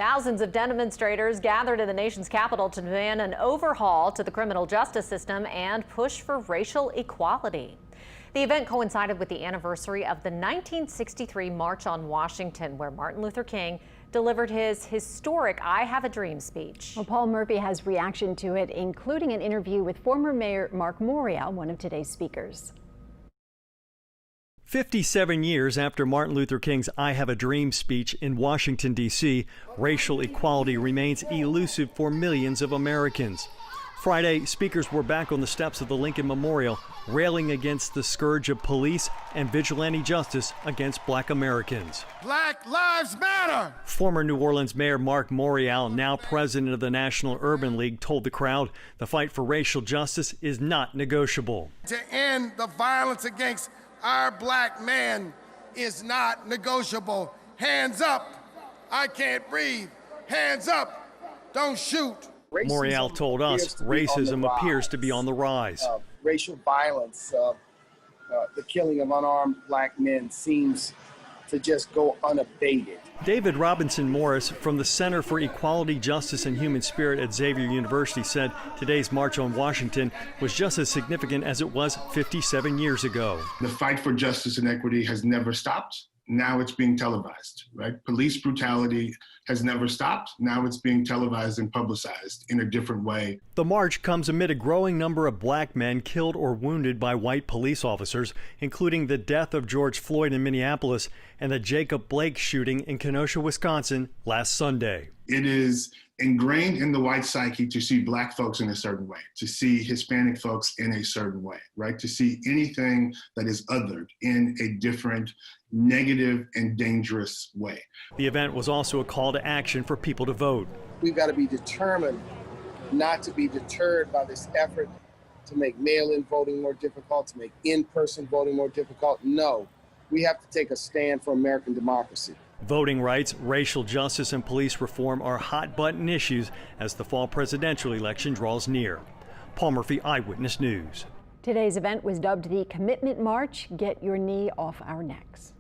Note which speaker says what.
Speaker 1: Thousands of demonstrators gathered in the nation's capital to demand an overhaul to the criminal justice system and push for racial equality. The event coincided with the anniversary of the 1963 March on Washington, where Martin Luther King delivered his historic I Have a Dream speech.
Speaker 2: Well, Paul Murphy has reaction to it, including an interview with former Mayor Marc Morial, one of today's speakers.
Speaker 3: 57 years after Martin Luther King's I Have a Dream speech in Washington, D.C., racial equality remains elusive for millions of Americans. Friday, speakers were back on the steps of the Lincoln Memorial, railing against the scourge of police and vigilante justice against black Americans.
Speaker 4: Black Lives Matter!
Speaker 3: Former New Orleans Mayor Marc Morial, now president of the National Urban League, told the crowd the fight for racial justice is not negotiable.
Speaker 4: To end the violence against our black man is not negotiable. Hands up. I can't breathe. Hands up. Don't shoot.
Speaker 3: Morial told us racism appears to be on the rise.
Speaker 5: Racial violence, the killing of unarmed black men seems to just go unabated.
Speaker 3: David Robinson Morris from the Center for Equality, Justice, and Human Spirit at Xavier University said today's March on Washington was just as significant as it was 57 years ago.
Speaker 6: The fight for justice and equity has never stopped. Now it's being televised, right? Police brutality has never stopped. Now it's being televised and publicized in a different way.
Speaker 3: The march comes amid a growing number of black men killed or wounded by white police officers, including the death of George Floyd in Minneapolis and the Jacob Blake shooting in Kenosha, Wisconsin last Sunday.
Speaker 6: It is ingrained in the white psyche to see black folks in a certain way, to see Hispanic folks in a certain way, right? To see anything that is othered in a different, negative, and dangerous way.
Speaker 3: The event was also a call to action for people to vote.
Speaker 5: We've got to be determined not to be deterred by this effort to make mail-in voting more difficult, to make in-person voting more difficult. No, we have to take a stand for American democracy.
Speaker 3: Voting rights, racial justice, and police reform are hot-button issues as the fall presidential election draws near. Paul Murphy, Eyewitness News.
Speaker 2: Today's event was dubbed the Commitment March. Get your knee off our necks.